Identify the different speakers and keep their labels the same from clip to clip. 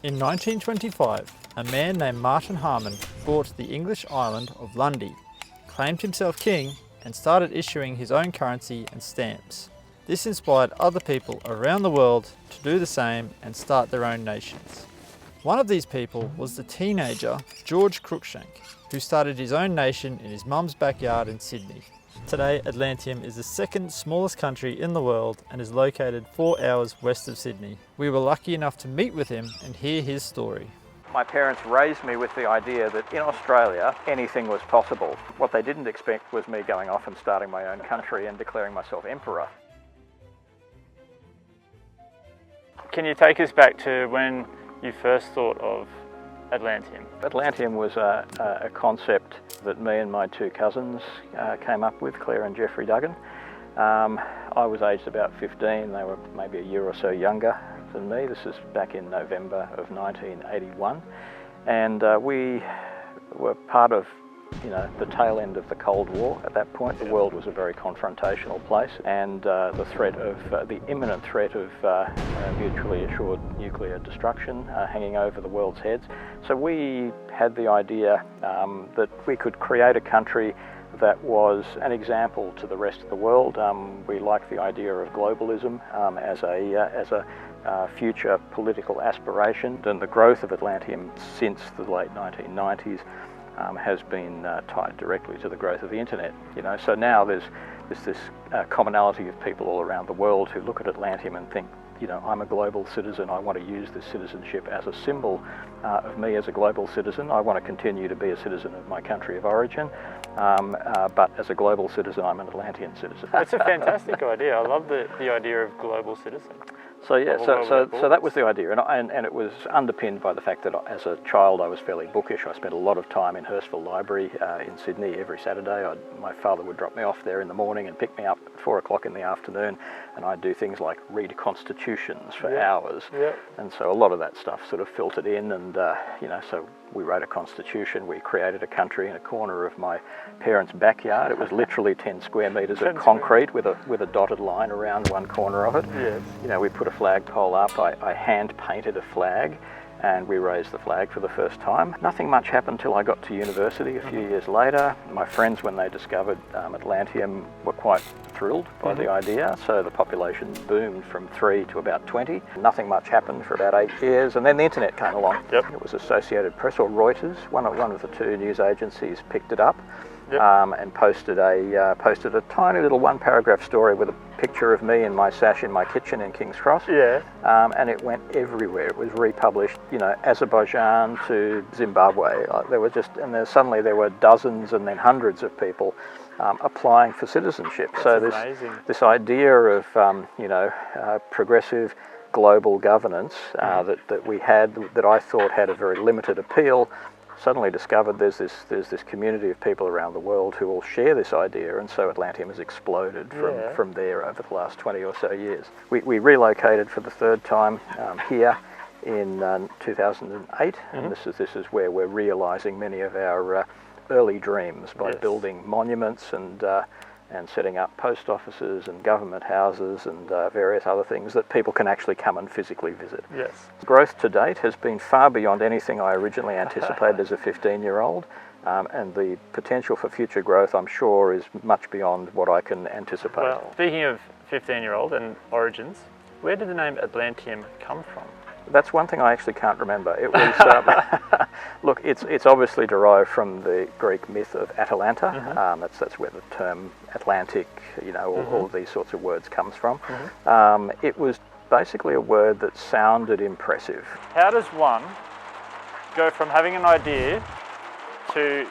Speaker 1: In 1925, a man named Martin Harmon bought the English island of Lundy, claimed himself king, and started issuing his own currency and stamps. This inspired other people around the world to do the same and start their own nations. One of these people was the teenager George Cruikshank, who started his own nation in his mum's backyard in Sydney. Today, Atlantium is the second smallest country in the world and is located 4 hours west of Sydney. We were lucky enough to meet with him and hear his story.
Speaker 2: My parents raised me with the idea that in Australia anything was possible. What they didn't expect was me going off and starting my own country and declaring myself emperor.
Speaker 1: Can you take us back to when you first thought of Atlantium?
Speaker 2: Atlantium was a concept that me and my two cousins came up with, Claire and Jeffrey Duggan. I was aged about 15, they were maybe a year or so younger than me. This is back in November of 1981, and we were part of the tail end of the Cold War. At that point, the world was a very confrontational place, and the imminent threat of mutually assured nuclear destruction hanging over the world's heads. So we had the idea that we could create a country that was an example to the rest of the world. We liked the idea of globalism as a future political aspiration, and the growth of Atlantium since the late 1990s has been tied directly to the growth of the internet. So now there's this commonality of people all around the world who look at Atlantium and think, I'm a global citizen. I want to use this citizenship as a symbol of me as a global citizen. I want to continue to be a citizen of my country of origin, but as a global citizen, I'm an Atlantean citizen.
Speaker 1: That's a fantastic idea. I love the idea of global citizen.
Speaker 2: So yeah, so that was the idea, and it was underpinned by the fact that as a child I was fairly bookish. I spent a lot of time in Hurstville Library in Sydney every Saturday. My father would drop me off there in the morning and pick me up at 4 o'clock in the afternoon, and I'd do things like read constitutions for hours. And so a lot of that stuff sort of filtered in, and so we wrote a constitution. We created a country in a corner of my parents' backyard. It was literally 10 square metres of concrete with a dotted line around one corner of it.
Speaker 1: Yes.
Speaker 2: We put a flagpole up. I hand painted a flag, and we raised the flag for the first time. Nothing much happened till I got to university a few years later. My friends, when they discovered Atlantium, were quite thrilled by the idea, so the population boomed from 3 to about 20. Nothing much happened for about 8 years, and then the internet came along. It was Associated Press or Reuters, one of the two news agencies picked it up. And posted a tiny little one-paragraph story with a picture of me in my sash in my kitchen in King's Cross. And it went everywhere. It was republished, Azerbaijan to Zimbabwe. Suddenly there were dozens and then hundreds of people applying for citizenship.
Speaker 1: That's
Speaker 2: this idea of progressive global governance that we had, that I thought had a very limited appeal, suddenly discovered there's this community of people around the world who all share this idea, and so Atlantium has exploded from there over the last 20 or so years. We relocated for the third time here in 2008, and this is where we're realising many of our early dreams by building monuments and setting up post offices and government houses and various other things that people can actually come and physically visit. Growth to date has been far beyond anything I originally anticipated as a 15-year-old, and the potential for future growth, I'm sure, is much beyond what I can anticipate.
Speaker 1: Well, speaking of 15-year-old and origins, where did the name Atlantium come from?
Speaker 2: That's one thing I actually can't remember. It was look, it's obviously derived from the Greek myth of Atalanta. That's where the term Atlantic, all of these sorts of words comes from. It was basically a word that sounded impressive.
Speaker 1: How does one go from having an idea to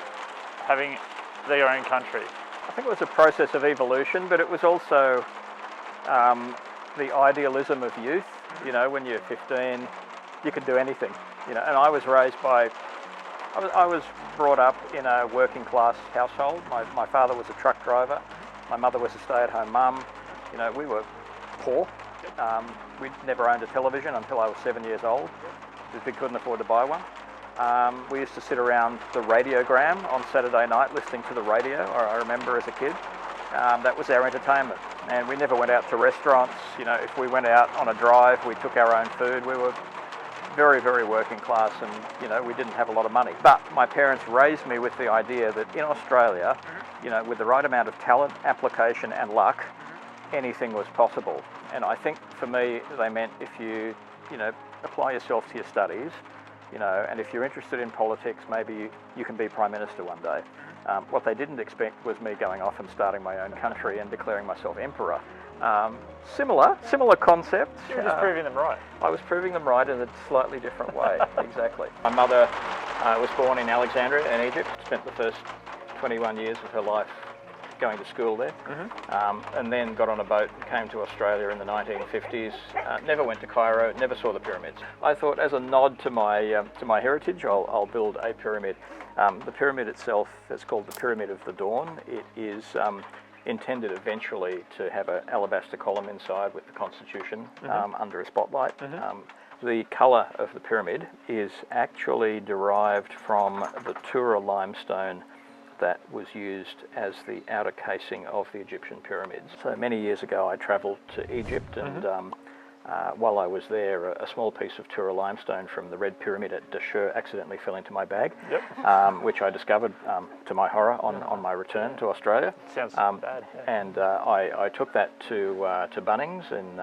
Speaker 1: having their own country?
Speaker 2: I think it was a process of evolution, but it was also the idealism of youth. When you're 15, you can do anything. And I was brought up in a working class household. My father was a truck driver. My mother was a stay-at-home mum. We were poor. We never owned a television until I was 7 years old, because we couldn't afford to buy one. We used to sit around the radiogram on Saturday night listening to the radio, or I remember as a kid. That was our entertainment, and we never went out to restaurants. If we went out on a drive, we took our own food. We were very, very working class, and you know, we didn't have a lot of money. But my parents raised me with the idea that in Australia, you know, with the right amount of talent, application and luck, anything was possible. And I think for me, they meant if you know, apply yourself to your studies, you know, and if you're interested in politics, maybe you can be Prime Minister one day. What they didn't expect was me going off and starting my own country and declaring myself emperor. Similar concept.
Speaker 1: You were just proving them right.
Speaker 2: I was proving them right in a slightly different way, exactly. My mother was born in Alexandria in Egypt, spent the first 21 years of her life going to school there, and then got on a boat and came to Australia in the 1950s. Never went to Cairo, never saw the pyramids. I thought, as a nod to my heritage, I'll build a pyramid. The pyramid itself is called the Pyramid of the Dawn. It is intended eventually to have an alabaster column inside with the Constitution under a spotlight. The colour of the pyramid is actually derived from the Tura limestone that was used as the outer casing of the Egyptian pyramids. So many years ago I travelled to Egypt, and while I was there, a small piece of Tura limestone from the Red Pyramid at Dashur accidentally fell into my bag, which I discovered to my horror on my return to Australia.
Speaker 1: Sounds bad. Yeah.
Speaker 2: And I took that to Bunnings in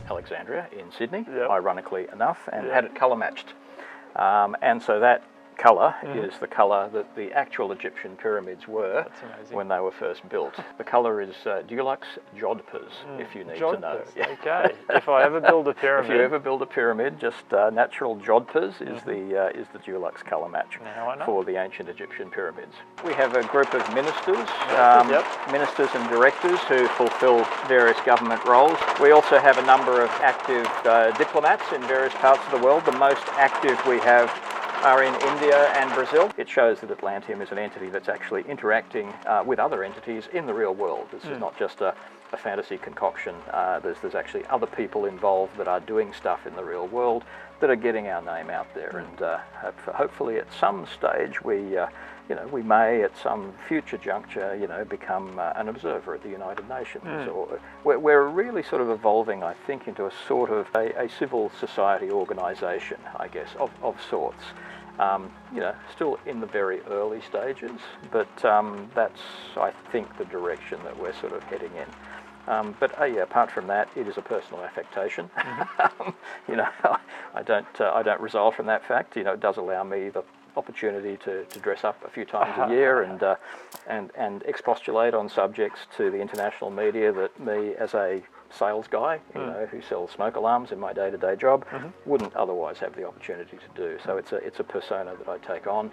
Speaker 2: Alexandria in Sydney, ironically enough, and had it colour matched. And so that colour is the colour that the actual Egyptian pyramids were when they were first built. The colour is Dulux jodhpurs, if you need to know.
Speaker 1: Okay. If I ever build a pyramid.
Speaker 2: If you ever build a pyramid, just natural jodhpurs is the Dulux colour match for the ancient Egyptian pyramids. We have a group of ministers, ministers and directors who fulfil various government roles. We also have a number of active diplomats in various parts of the world. The most active we have are in India and Brazil. It shows that Atlantium is an entity that's actually interacting with other entities in the real world. This is not just a fantasy concoction. There's actually other people involved that are doing stuff in the real world that are getting our name out there, and hopefully at some stage we may at some future juncture, become an observer at the United Nations. Or we're really sort of evolving, I think, into a sort of a civil society organisation, I guess, of sorts. Still in the very early stages, but that's, I think, the direction that we're sort of heading in. But apart from that, it is a personal affectation. I don't resile from that fact. It does allow me the opportunity to dress up a few times a year and expostulate on subjects to the international media that me, as a sales guy, who sells smoke alarms in my day-to-day job, wouldn't otherwise have the opportunity to do. So it's a persona that I take on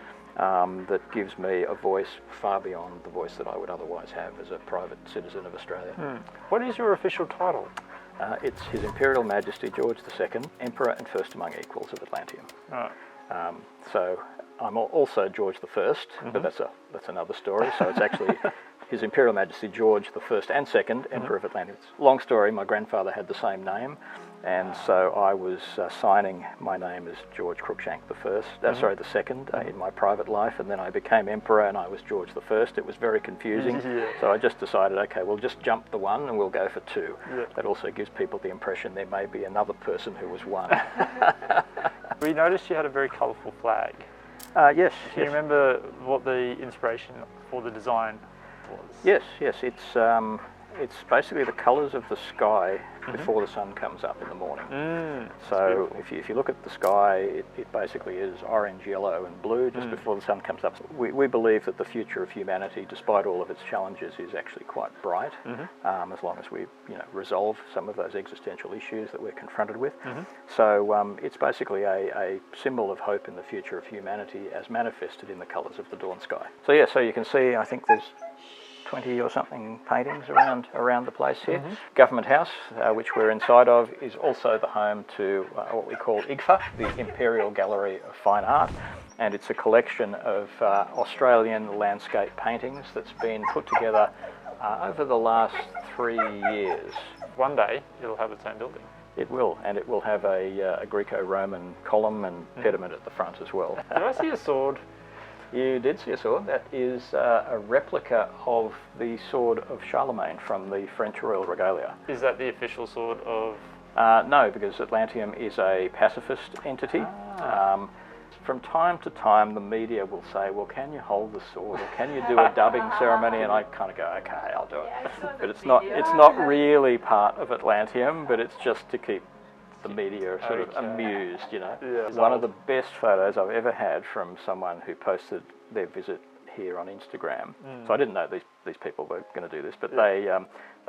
Speaker 2: that gives me a voice far beyond the voice that I would otherwise have as a private citizen of Australia.
Speaker 1: What is your official title?
Speaker 2: It's His Imperial Majesty George II, Emperor and First Among Equals of Atlantium. So I'm also George I, but that's another story. So it's actually His Imperial Majesty George I and II, Emperor of Atlantium. Long story, my grandfather had the same name, and so I was signing my name as George Cruikshank II in my private life, and then I became Emperor and I was George I. It was very confusing, so I just decided, okay, we'll just jump the one and we'll go for two. That also gives people the impression there may be another person who was one.
Speaker 1: We noticed you had a very colourful flag.
Speaker 2: Yes.
Speaker 1: Do you remember what the inspiration for the design was?
Speaker 2: Yes. It's basically the colours of the sky before the sun comes up in the morning. So if you look at the sky, it basically is orange, yellow and blue just before the sun comes up. We believe that the future of humanity, despite all of its challenges, is actually quite bright, as long as we resolve some of those existential issues that we're confronted with. So it's basically a symbol of hope in the future of humanity as manifested in the colours of the dawn sky. So you can see, I think there's 20 or something paintings around the place here. Government House, which we're inside of, is also the home to what we call IGFA, the Imperial Gallery of Fine Art, and it's a collection of Australian landscape paintings that's been put together over the last 3 years.
Speaker 1: One day it'll have its own building.
Speaker 2: It will, and it will have a Greco-Roman column and pediment at the front as well.
Speaker 1: Did I see a sword?
Speaker 2: You did see a sword. That is a replica of the sword of Charlemagne from the French royal regalia.
Speaker 1: Is that the official sword of
Speaker 2: No, because Atlantium is a pacifist entity. From time to time, the media will say, well, can you hold the sword, or can you do a dubbing ceremony? And I kind of go, okay, I'll do it. But it's not really part of Atlantium, but it's just to keep the media sort of amused, you know. Yeah. One of the best photos I've ever had from someone who posted their visit here on Instagram. So I didn't know these people were going to do this, but they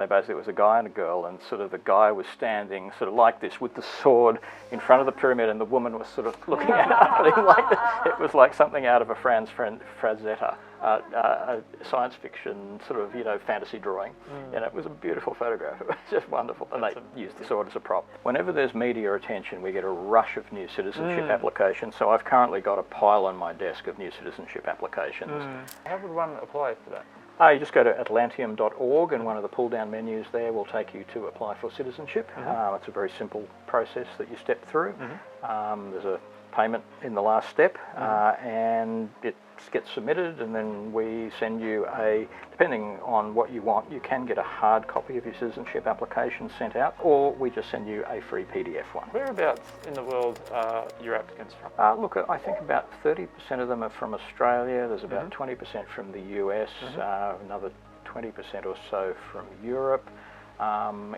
Speaker 2: basically, it was a guy and a girl, and sort of the guy was standing sort of like this with the sword in front of the pyramid, and the woman was sort of looking at him like that. It was like something out of a Franz Frazetta, a science fiction sort of, you know, fantasy drawing, and it was a beautiful photograph. It was just wonderful, and they used the sword as a prop. Whenever there's media attention, we get a rush of new citizenship applications, so I've currently got a pile on my desk of new citizenship applications.
Speaker 1: How would one apply for that?
Speaker 2: You just go to atlantium.org, and one of the pull-down menus there will take you to apply for citizenship. It's a very simple process that you step through. There's a payment in the last step, and it gets submitted, and then we send you depending on what you want, you can get a hard copy of your citizenship application sent out, or we just send you a free PDF one.
Speaker 1: Whereabouts in the world are your applicants from?
Speaker 2: Look, I think about 30% of them are from Australia, there's about 20% from the US, another 20% or so from Europe.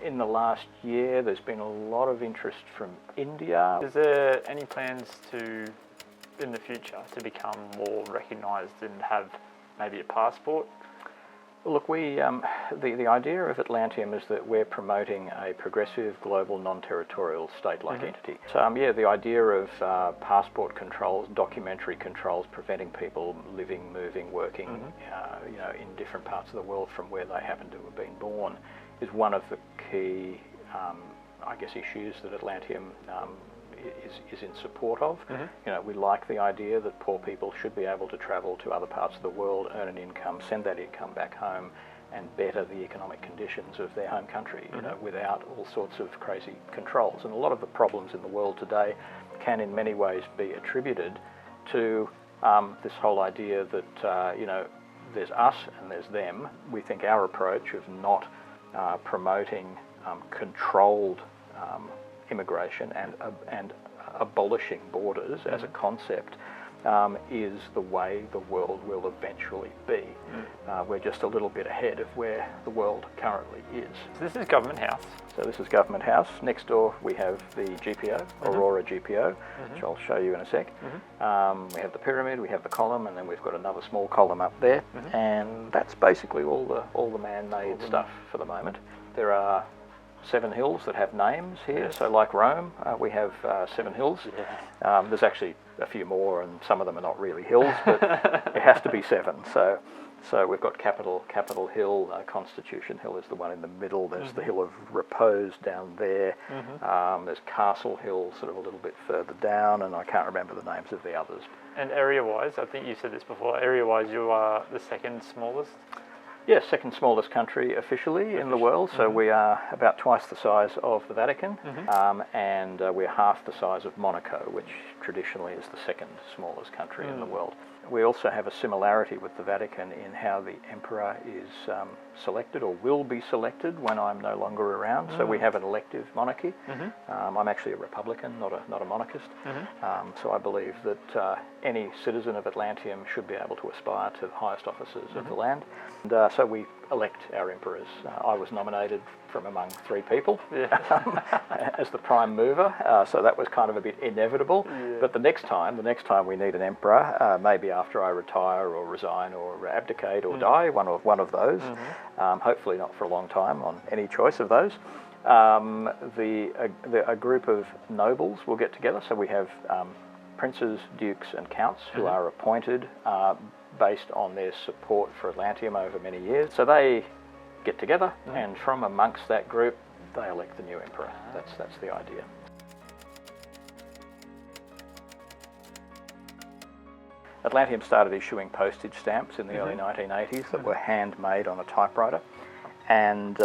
Speaker 2: In the last year, there's been a lot of interest from India.
Speaker 1: Is there any plans in the future to become more recognised and have maybe a passport?
Speaker 2: Look, the idea of Atlantium is that we're promoting a progressive, global, non-territorial state-like entity. So, the idea of passport controls, documentary controls, preventing people living, moving, working, you know, in different parts of the world from where they happen to have been born, is one of the key, I guess, issues that Atlantium is in support of. You know, we like the idea that poor people should be able to travel to other parts of the world, earn an income, send that income back home, and better the economic conditions of their home country, you know, without all sorts of crazy controls. And a lot of the problems in the world today can in many ways be attributed to this whole idea that, you know, there's us and there's them. We think our approach of not promoting controlled immigration and abolishing borders as a concept is the way the world will eventually be. We're just a little bit ahead of where the world currently is.
Speaker 1: So this is Government House.
Speaker 2: So this is Government House. Next door we have the GPO, Aurora GPO, which I'll show you in a sec. We have the pyramid, we have the column, and then we've got another small column up there. And that's basically all the man-made stuff for the moment. There are 7 hills that have names here, so like Rome, we have 7 hills. There's actually a few more, and some of them are not really hills, but it has to be 7. So we've got Capitol Hill, Constitution Hill is the one in the middle. There's the Hill of Repose down there. There's Castle Hill sort of a little bit further down, and I can't remember the names of the others.
Speaker 1: And area-wise, I think you said this before, area-wise you are the second smallest?
Speaker 2: Yes, second smallest country officially in the world, so we are about twice the size of the Vatican, and we're half the size of Monaco, which traditionally is the second smallest country in the world. We also have a similarity with the Vatican in how the emperor is selected or will be selected when I'm no longer around. So we have an elective monarchy. I'm actually a Republican, not a monarchist. So I believe that any citizen of Atlantium should be able to aspire to the highest offices of the land. And so we elect our emperors. I was nominated from among 3 people as the prime mover, so that was kind of a bit inevitable. But the next time we need an emperor, maybe after I retire or resign or abdicate or die, one of those, hopefully not for a long time on any choice of those, a group of nobles will get together. So we have princes, dukes and counts who are appointed based on their support for Atlantium over many years. So they get together, and from amongst that group, they elect the new emperor. That's the idea. Atlantium started issuing postage stamps in the early 1980s that were handmade on a typewriter, and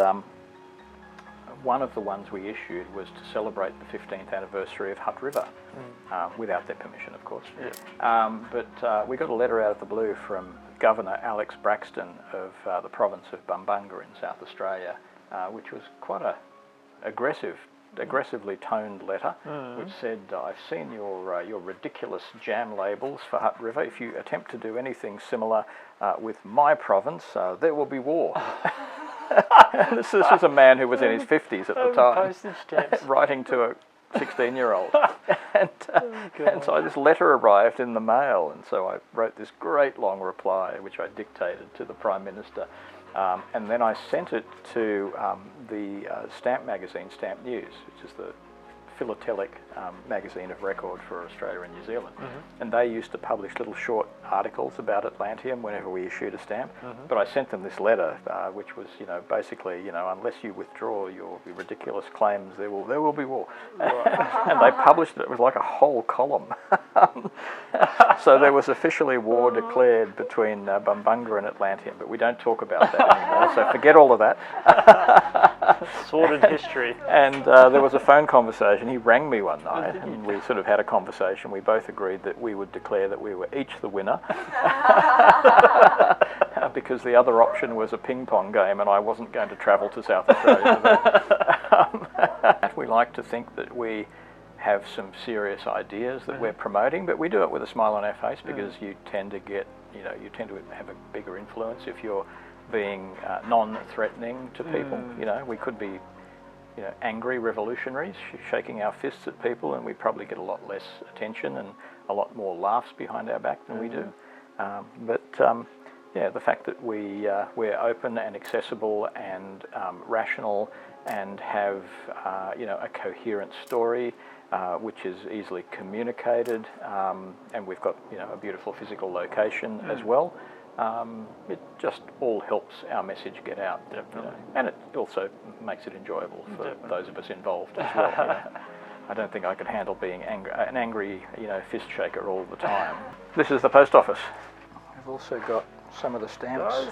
Speaker 2: one of the ones we issued was to celebrate the 15th anniversary of Hutt River, without their permission, of course. But we got a letter out of the blue from Governor Alex Braxton of the province of Bumbunga in South Australia, which was quite a aggressive aggressively toned letter, which said, "I've seen your ridiculous jam labels for Hutt River. If you attempt to do anything similar with my province, there will be war." This was a man who was in his 50s at the time,
Speaker 1: postage stamps.
Speaker 2: writing to a 16-year-old. And so this letter arrived in the mail, and so I wrote this great long reply, which I dictated to the Prime Minister. And then I sent it to the stamp magazine, Stamp News, which is the philatelic magazine of record for Australia and New Zealand. And they used to publish little short articles about Atlantium whenever we issued a stamp. But I sent them this letter, which was, basically, unless you withdraw your ridiculous claims, there will be war. And they published it. It was like a whole column. So there was officially war declared between Bumbunga and Atlantium, but we don't talk about that anymore. So forget all of that.
Speaker 1: Sordid history.
Speaker 2: And there was a phone conversation. He rang me one night, and we sort of had a conversation. We both agreed that we would declare that we were each the winner, because the other option was a ping pong game, and I wasn't going to travel to South Australia for that. We like to think that we have some serious ideas that we're promoting, but we do it with a smile on our face, because you tend to get, you tend to have a bigger influence if you're being non-threatening to people. We could be angry revolutionaries shaking our fists at people, and we probably get a lot less attention and a lot more laughs behind our back than we do. The fact that we're open and accessible and rational and have a coherent story which is easily communicated, and we've got a beautiful physical location as well. It just all helps our message get out, and it also makes it enjoyable for those of us involved as well. I don't think I could handle being an angry, fist shaker all the time. This is the post office. I've also got some of the stamps.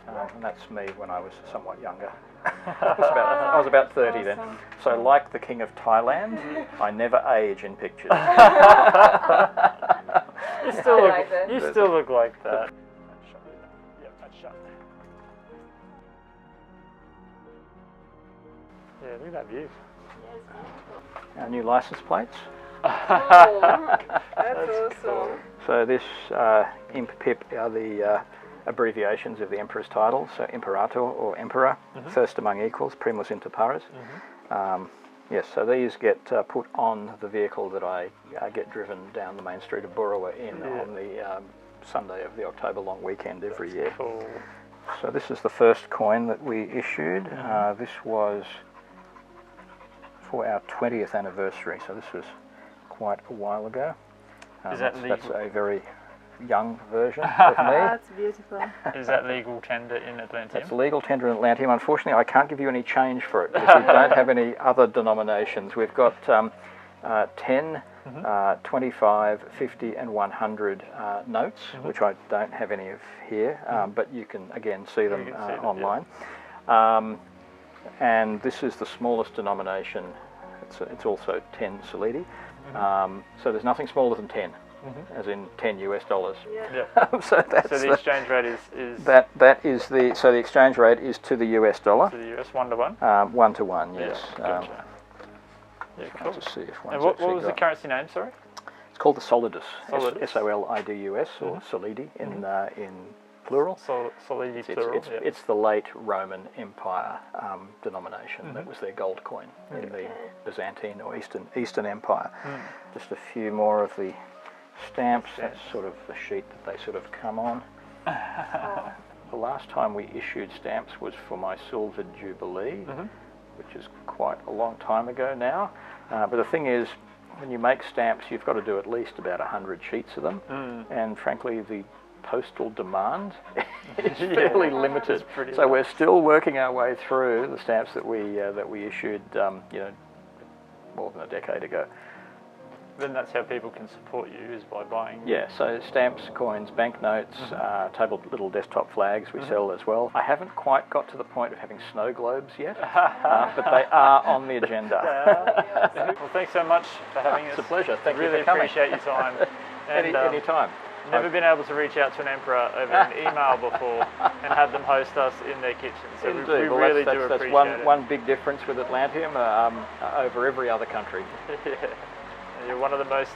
Speaker 2: And that's me when I was somewhat younger. I was about 30 then. So, like the King of Thailand, I never age in pictures.
Speaker 1: You still look like that. Yep, that's shut. Yeah, look at that view.
Speaker 2: Our new license plates.
Speaker 3: Oh, that's awesome.
Speaker 1: Cool.
Speaker 2: So this Imp Pip are the abbreviations of the Emperor's titles. So Imperator or Emperor, first among equals, primus inter pares. Yes, so these get put on the vehicle that I get driven down the main street of Burrawa on the Sunday of the October long weekend every year.
Speaker 1: Cool.
Speaker 2: So this is the first coin that we issued. This was for our 20th anniversary, so this was quite a while ago. That's a very young version of me.
Speaker 3: That's beautiful.
Speaker 1: Is that legal tender in Atlantium?
Speaker 2: That's legal tender in Atlantium. Unfortunately, I can't give you any change for it because we don't have any other denominations. We've got 10, 25, 50 and 100 notes, which I don't have any of here, but you can again see them online. And this is the smallest denomination. It's also 10 solidi. So there's nothing smaller than 10. As in $10 US. So
Speaker 1: the exchange rate is
Speaker 2: that is the the exchange rate is to the US dollar.
Speaker 1: To the US 1 to 1.
Speaker 2: 1 to 1, yes.
Speaker 1: Gotcha. Cool.
Speaker 2: To see if
Speaker 1: and what was the currency name? Sorry.
Speaker 2: It's called the Solidus.
Speaker 1: Solidus.
Speaker 2: Solidus or Solidi in plural.
Speaker 1: Solidi plural.
Speaker 2: It's the late Roman Empire denomination. That was their gold coin in the Byzantine or Eastern Empire. Just a few more of the stamps. That's sort of the sheet that they sort of come on. The last time we issued stamps was for my Silver Jubilee, which is quite a long time ago now. But the thing is, when you make stamps, you've got to do at least about 100 sheets of them, and frankly, the postal demand is fairly limited. So we're still working our way through the stamps that we issued, more than a decade ago.
Speaker 1: Then that's how people can support you, is by buying.
Speaker 2: Yeah, so stamps, coins, banknotes, table little desktop flags we sell as well. I haven't quite got to the point of having snow globes yet, but they are on the agenda.
Speaker 1: Well, thanks so much for having us.
Speaker 2: It's a pleasure. Thank you
Speaker 1: really
Speaker 2: for coming.
Speaker 1: Appreciate your time. And,
Speaker 2: any time.
Speaker 1: Never been able to reach out to an emperor over an email before and have them host us in their kitchen. So
Speaker 2: Indeed.
Speaker 1: we really do
Speaker 2: that's
Speaker 1: appreciate it.
Speaker 2: one big difference with Atlantium over every other country.
Speaker 1: Yeah. You're one of the most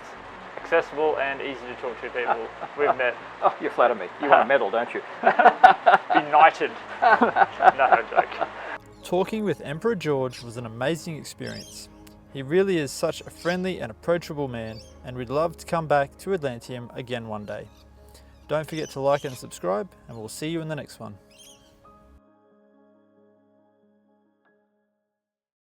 Speaker 1: accessible and easy to talk to people we've met.
Speaker 2: Oh, you flatter me. You want a medal, don't you?
Speaker 1: Be knighted. No, joke. Talking with Emperor George was an amazing experience. He really is such a friendly and approachable man, and we'd love to come back to Atlantium again one day. Don't forget to like and subscribe, and we'll see you in the next one.